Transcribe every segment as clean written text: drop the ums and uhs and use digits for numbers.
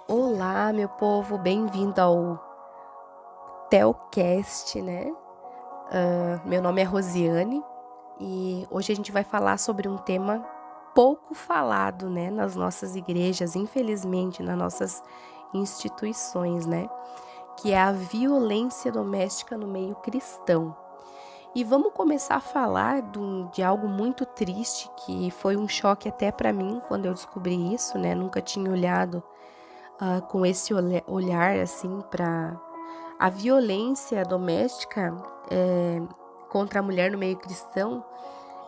Olá, meu povo, bem-vindo ao Telcast, né? Meu nome é Rosiane e hoje a gente vai falar sobre um tema pouco falado, né, nas nossas igrejas, infelizmente, nas nossas instituições, né? Que é a violência doméstica no meio cristão. E vamos começar a falar de algo muito triste, que foi um choque até para mim quando eu descobri isso, né? Nunca tinha olhado com esse olhar assim para a violência doméstica contra a mulher no meio cristão.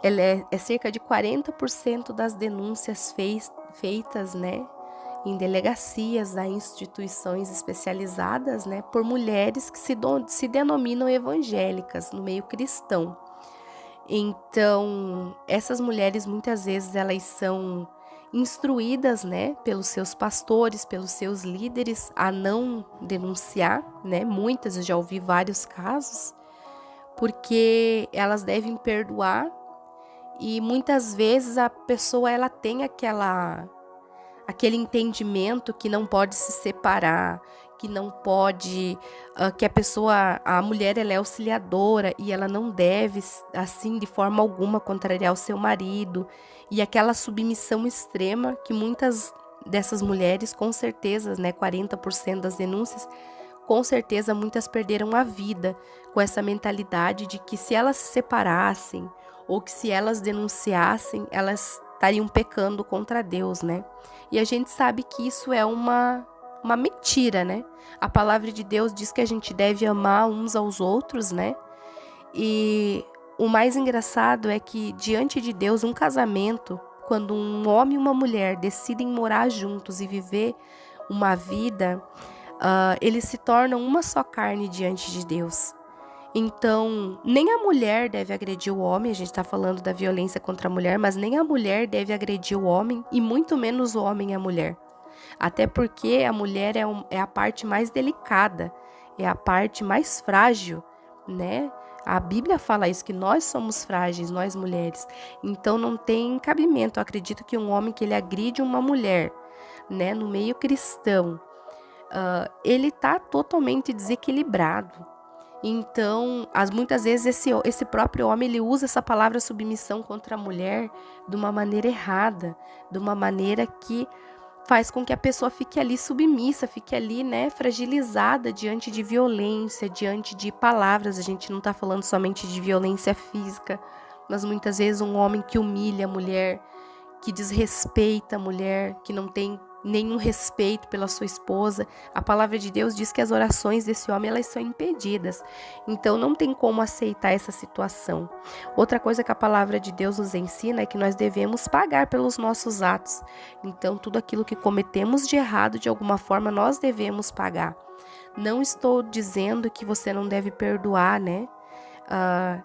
Ela é cerca de 40% das denúncias feitas, né, em delegacias, a instituições especializadas, né, por mulheres que se denominam evangélicas no meio cristão. Então, essas mulheres muitas vezes elas são instruídas, né, pelos seus pastores, pelos seus líderes a não denunciar, né? Muitas, eu já ouvi vários casos, porque elas devem perdoar e muitas vezes a pessoa ela tem aquele entendimento que não pode se separar, que não pode, que a mulher ela é auxiliadora e ela não deve, assim, de forma alguma contrariar o seu marido, e aquela submissão extrema que muitas dessas mulheres, com certeza, né, 40% das denúncias, com certeza muitas perderam a vida com essa mentalidade de que se elas se separassem ou que se elas denunciassem, elas estariam pecando contra Deus, né? E a gente sabe que isso é uma mentira, né? A palavra de Deus diz que a gente deve amar uns aos outros, né? E o mais engraçado é que diante de Deus, um casamento, quando um homem e uma mulher decidem morar juntos e viver uma vida, eles se tornam uma só carne diante de Deus. Então, nem a mulher deve agredir o homem, a gente está falando da violência contra a mulher, mas nem a mulher deve agredir o homem e muito menos o homem a mulher. Até porque a mulher é a parte mais delicada, é a parte mais frágil, né? A Bíblia fala isso, que nós somos frágeis, nós mulheres. Então não tem cabimento. Eu acredito que um homem que ele agride uma mulher, né, no meio cristão, ele tá totalmente desequilibrado. Então, muitas vezes esse próprio homem ele usa essa palavra submissão contra a mulher de uma maneira errada, de uma maneira que faz com que a pessoa fique ali submissa, fique ali, né, fragilizada diante de violência, diante de palavras. A gente não está falando somente de violência física, mas muitas vezes um homem que humilha a mulher, que desrespeita a mulher, que não tem nenhum respeito pela sua esposa. A palavra de Deus diz que as orações desse homem elas são impedidas. Então não tem como aceitar essa situação. Outra coisa que a palavra de Deus nos ensina é que nós devemos pagar pelos nossos atos. Então tudo aquilo que cometemos de errado, de alguma forma, nós devemos pagar. Não estou dizendo que você não deve perdoar, né?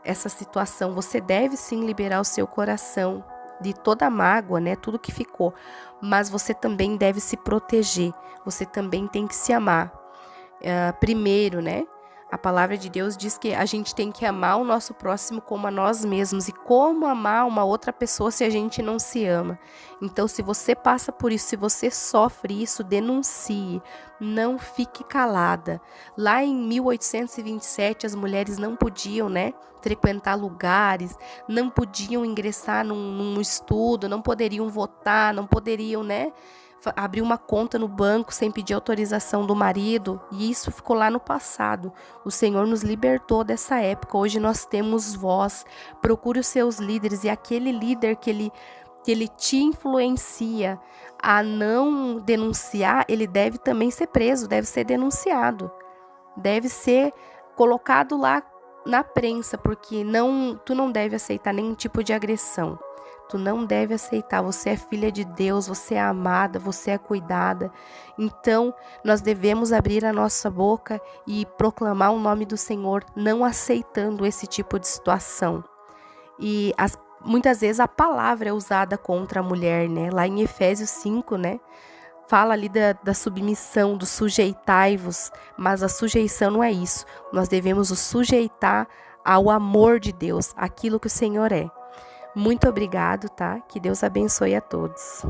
Essa situação. Você deve sim liberar o seu coração de toda a mágoa, né, tudo que ficou, mas você também deve se proteger, você também tem que se amar. Primeiro, né, a palavra de Deus diz que a gente tem que amar o nosso próximo como a nós mesmos. E como amar uma outra pessoa se a gente não se ama? Então, se você passa por isso, se você sofre isso, denuncie. Não fique calada. Lá em 1827, as mulheres não podiam, né, frequentar lugares, não podiam ingressar num estudo, não poderiam votar, não poderiam, né, abrir uma conta no banco sem pedir autorização do marido, e isso ficou lá no passado. O Senhor nos libertou dessa época. Hoje nós temos voz. Procure os seus líderes, e aquele líder que ele te influencia a não denunciar, ele deve também ser preso, deve ser denunciado, deve ser colocado lá na prensa, porque tu não deve aceitar nenhum tipo de agressão. Tu não deve aceitar. Você é filha de Deus, você é amada, você é cuidada. Então, nós devemos abrir a nossa boca e proclamar o nome do Senhor, não aceitando esse tipo de situação. E muitas vezes a palavra é usada contra a mulher, né? Lá em Efésios 5, né? Fala ali da submissão, do sujeitai-vos, mas a sujeição não é isso. Nós devemos nos sujeitar ao amor de Deus, aquilo que o Senhor é. Muito obrigado, tá? Que Deus abençoe a todos.